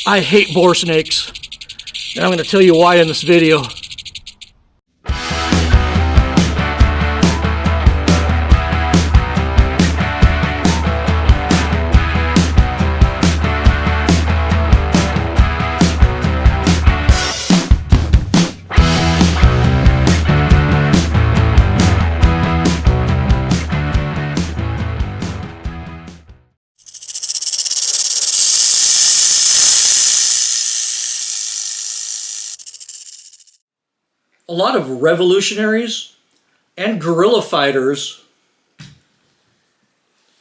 I hate boar snakes, and I'm going to tell you why in this video. A lot of revolutionaries and guerrilla fighters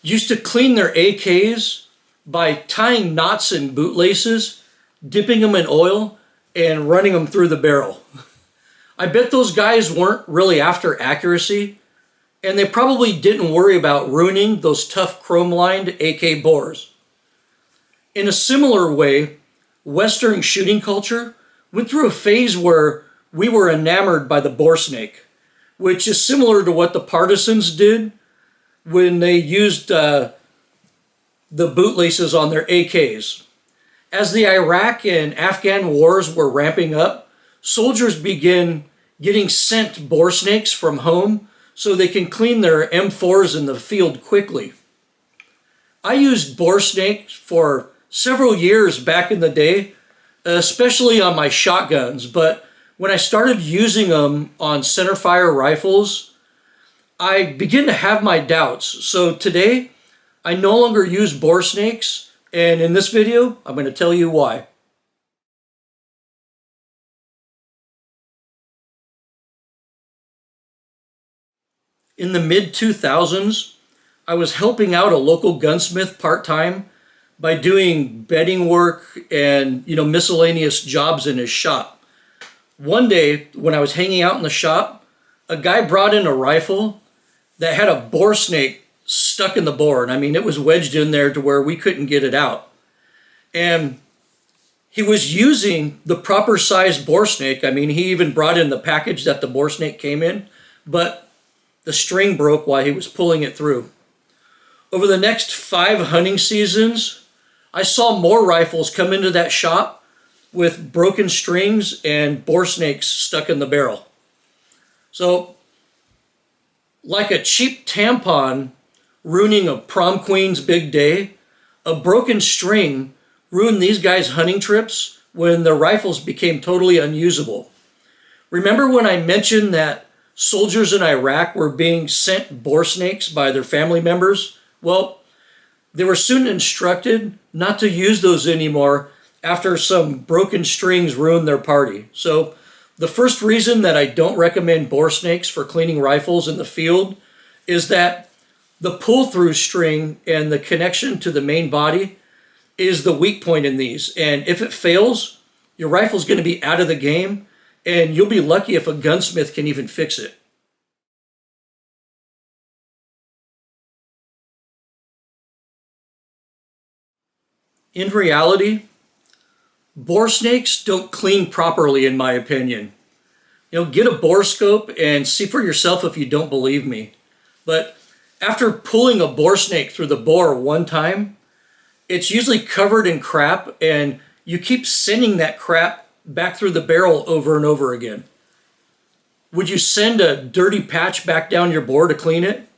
used to clean their AKs by tying knots in bootlaces, dipping them in oil, and running them through the barrel. I bet those guys weren't really after accuracy, and they probably didn't worry about ruining those tough chrome-lined AK bores. In a similar way, Western shooting culture went through a phase where we were enamored by the boar snake, which is similar to what the partisans did when they used the bootlaces on their AKs. As the Iraq and Afghan wars were ramping up, soldiers began getting sent boar snakes from home so they can clean their M4s in the field quickly. I used boar snakes for several years back in the day, especially on my shotguns, but when I started using them on centerfire rifles, I began to have my doubts. So today, I no longer use boar snakes, and in this video, I'm going to tell you why. In the mid-2000s, I was helping out a local gunsmith part-time by doing bedding work and, miscellaneous jobs in his shop. One day, when I was hanging out in the shop, a guy brought in a rifle that had a boar snake stuck in the bore. And it was wedged in there to where we couldn't get it out. And he was using the proper size boar snake. He even brought in the package that the boar snake came in, but the string broke while he was pulling it through. Over the next 5 hunting seasons, I saw more rifles come into that shop with broken strings and boar snakes stuck in the barrel. So, like a cheap tampon ruining a prom queen's big day, a broken string ruined these guys' hunting trips when their rifles became totally unusable. Remember when I mentioned that soldiers in Iraq were being sent boar snakes by their family members? Well, they were soon instructed not to use those anymore after some broken strings ruined their party. So the first reason that I don't recommend boar snakes for cleaning rifles in the field is that the pull-through string and the connection to the main body is the weak point in these. And if it fails, your rifle's going to be out of the game, and you'll be lucky if a gunsmith can even fix it. In reality, boar snakes don't clean properly, in my opinion. Get a bore scope and see for yourself if you don't believe me. But after pulling a boar snake through the bore one time, it's usually covered in crap, and you keep sending that crap back through the barrel over and over again. Would you send a dirty patch back down your bore to clean it?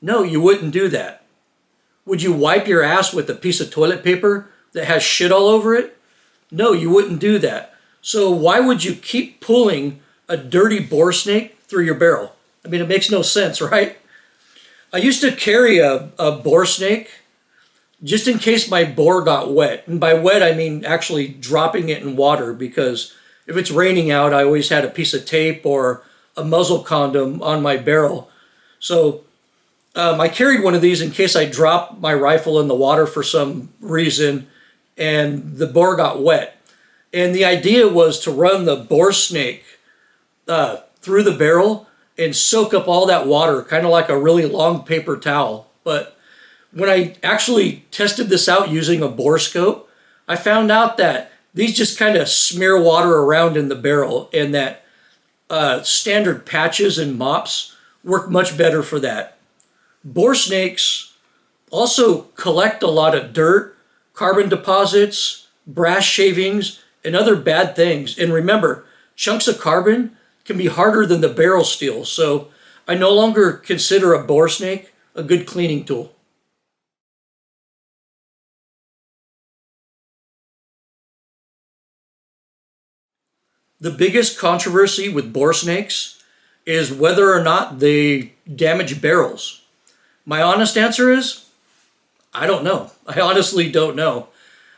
No, you wouldn't do that. Would you wipe your ass with a piece of toilet paper that has shit all over it? No, you wouldn't do that. So why would you keep pulling a dirty boar snake through your barrel? It makes no sense, right? I used to carry a boar snake just in case my bore got wet. And by wet, I mean actually dropping it in water, because if it's raining out, I always had a piece of tape or a muzzle condom on my barrel. So I carried one of these in case I dropped my rifle in the water for some reason and the bore got wet. And the idea was to run the boar snake through the barrel and soak up all that water, kind of like a really long paper towel. But when I actually tested this out using a bore scope, I found out that these just kind of smear water around in the barrel, and that standard patches and mops work much better for that. Boar snakes also collect a lot of dirt, carbon deposits, brass shavings, and other bad things. And remember, chunks of carbon can be harder than the barrel steel, so I no longer consider a bore snake a good cleaning tool. The biggest controversy with bore snakes is whether or not they damage barrels. My honest answer is, I don't know. I honestly don't know.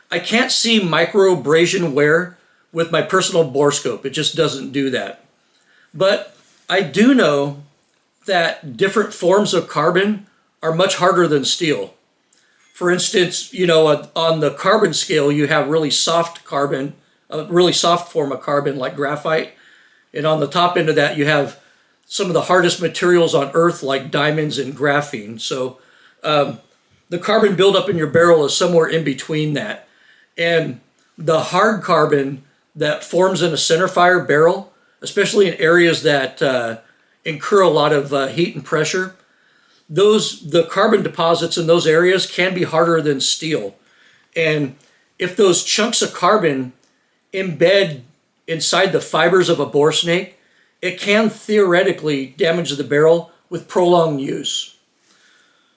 I can't see microabrasion wear with my personal borescope. It just doesn't do that. But I do know that different forms of carbon are much harder than steel. For instance, on the carbon scale, you have really soft carbon, a really soft form of carbon like graphite. And on the top end of that, you have some of the hardest materials on Earth like diamonds and graphene. So the carbon buildup in your barrel is somewhere in between that. And the hard carbon that forms in a centerfire barrel, especially in areas that incur a lot of heat and pressure, the carbon deposits in those areas can be harder than steel. And if those chunks of carbon embed inside the fibers of a bore snake, it can theoretically damage the barrel with prolonged use.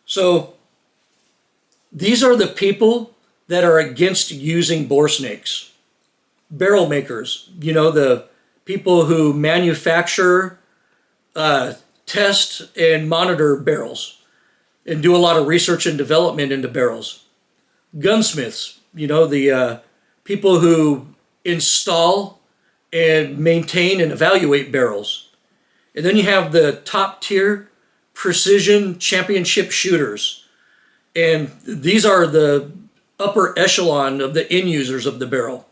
So these are the people that are against using bore snakes. Barrel makers, the people who manufacture, test, and monitor barrels and do a lot of research and development into barrels. Gunsmiths, the people who install and maintain and evaluate barrels. And then you have the top tier precision championship shooters. And these are the upper echelon of the end users of the barrel.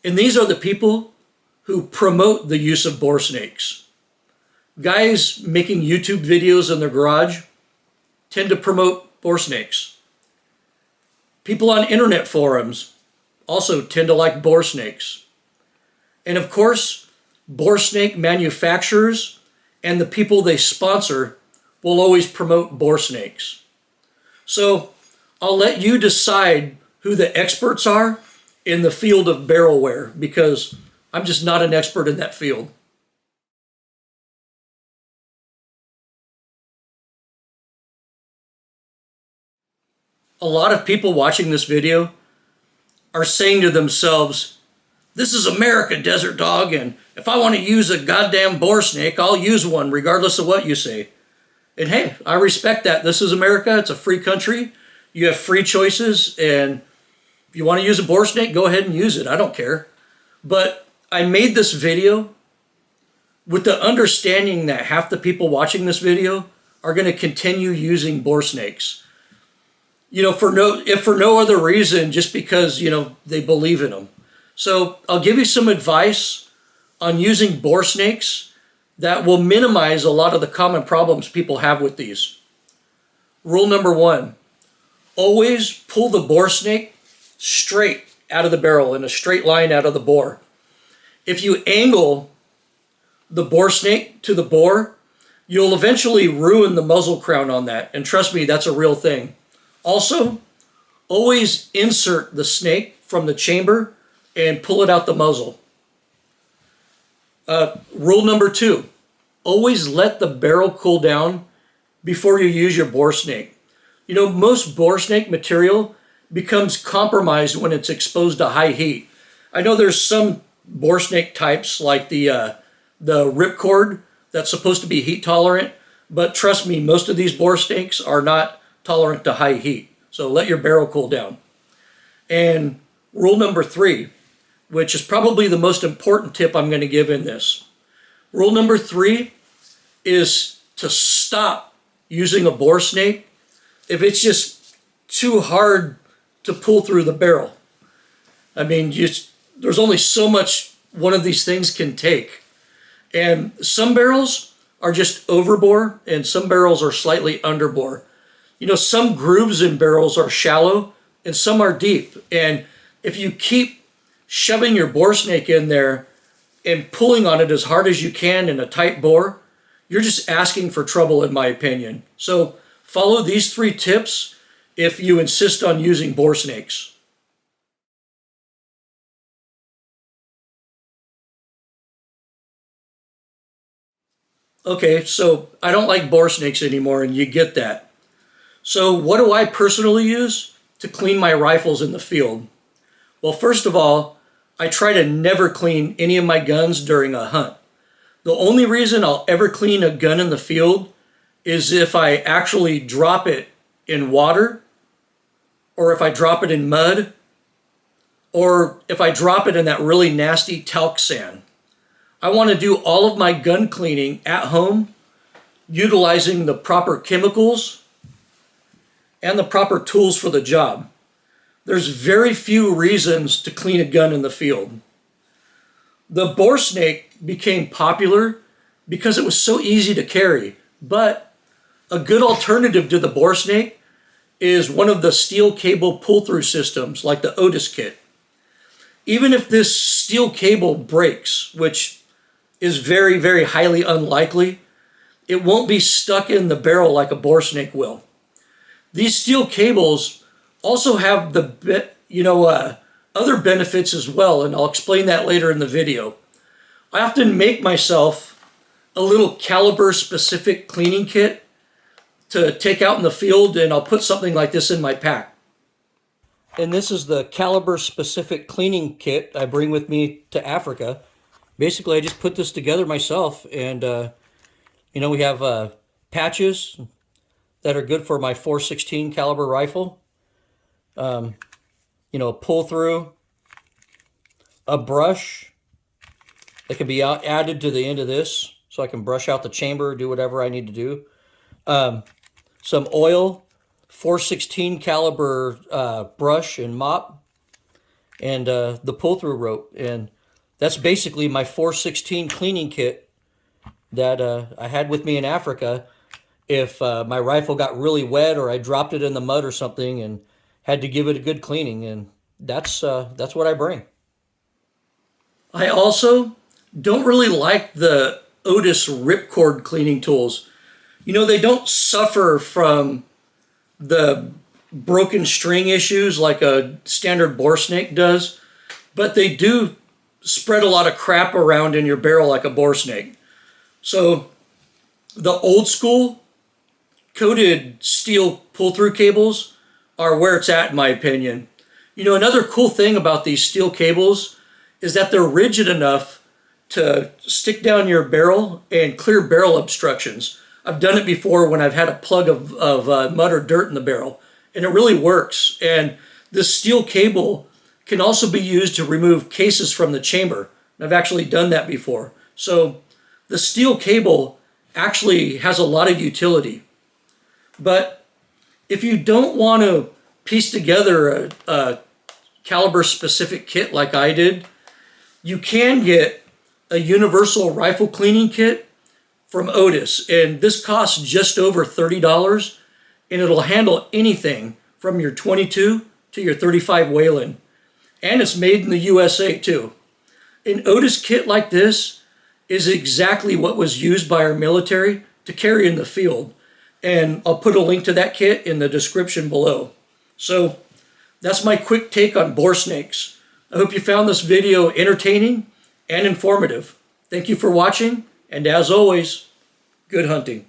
And these are the people who promote the use of bore snakes. Guys making YouTube videos in their garage tend to promote bore snakes. People on internet forums also tend to like bore snakes. And of course, bore snake manufacturers and the people they sponsor will always promote bore snakes. So I'll let you decide who the experts are in the field of barrel wear, because I'm just not an expert in that field. A lot of people watching this video are saying to themselves, this is America, Desert Dog, and if I want to use a goddamn bore snake, I'll use one regardless of what you say. And hey, I respect that. This is America. It's a free country. You have free choices, and if you want to use a bore snake, go ahead and use it. I don't care. But I made this video with the understanding that half the people watching this video are going to continue using bore snakes. If for no other reason, just because, they believe in them. So I'll give you some advice on using bore snakes that will minimize a lot of the common problems people have with these. Rule number 1, always pull the bore snake straight out of the barrel in a straight line out of the bore. If you angle the bore snake to the bore, you'll eventually ruin the muzzle crown on that. And trust me, that's a real thing. Also, always insert the snake from the chamber and pull it out the muzzle. Rule number 2, always let the barrel cool down before you use your bore snake. Most bore snake material becomes compromised when it's exposed to high heat. I know there's some bore snake types like the ripcord that's supposed to be heat tolerant, but trust me, most of these bore snakes are not tolerant to high heat. So let your barrel cool down. And rule number 3, which is probably the most important tip I'm going to give in this. Rule number 3 is to stop using a bore snake if it's just too hard to pull through the barrel. I mean, there's only so much one of these things can take. And some barrels are just overbore and some barrels are slightly underbore. Some grooves in barrels are shallow and some are deep. And if you keep shoving your bore snake in there and pulling on it as hard as you can in a tight bore, you're just asking for trouble, in my opinion. So follow these 3 tips if you insist on using bore snakes. Okay, so I don't like boar snakes anymore, and you get that. So what do I personally use to clean my rifles in the field? Well, first of all, I try to never clean any of my guns during a hunt. The only reason I'll ever clean a gun in the field is if I actually drop it in water, or if I drop it in mud, or if I drop it in that really nasty talc sand. I want to do all of my gun cleaning at home utilizing the proper chemicals and the proper tools for the job. There's very few reasons to clean a gun in the field. The boar snake became popular because it was so easy to carry, but a good alternative to the boar snake is one of the steel cable pull-through systems like the Otis kit. Even if this steel cable breaks, which is very, very highly unlikely, it won't be stuck in the barrel like a boar snake will. These steel cables also have the other benefits as well, and I'll explain that later in the video. I often make myself a little caliber specific cleaning kit to take out in the field, and I'll put something like this in my pack. And this is the caliber specific cleaning kit I bring with me to Africa. Basically, I just put this together myself, and we have patches that are good for my .416 caliber rifle. Pull through, a brush that can be added to the end of this, so I can brush out the chamber, do whatever I need to do. Some oil, .416 caliber brush and mop, and the pull-through rope. And that's basically my .416 cleaning kit that I had with me in Africa if my rifle got really wet or I dropped it in the mud or something and had to give it a good cleaning. And that's what I bring. I also don't really like the Otis ripcord cleaning tools. They don't suffer from the broken string issues like a standard boar snake does, but they do spread a lot of crap around in your barrel like a boar snake. So the old school coated steel pull-through cables are where it's at, in my opinion. Another cool thing about these steel cables is that they're rigid enough to stick down your barrel and clear barrel obstructions. I've done it before when I've had a plug of mud or dirt in the barrel, and it really works. And this steel cable can also be used to remove cases from the chamber. I've actually done that before. So the steel cable actually has a lot of utility. But if you don't want to piece together a caliber specific kit like I did, you can get a universal rifle cleaning kit from Otis, and this costs just over $30, and it'll handle anything from your 22 to your 35 Whelen, and it's made in the USA too. An Otis kit like this is exactly what was used by our military to carry in the field, and I'll put a link to that kit in the description below. So that's my quick take on boar snakes. I hope you found this video entertaining and informative. Thank you for watching, and as always, good hunting.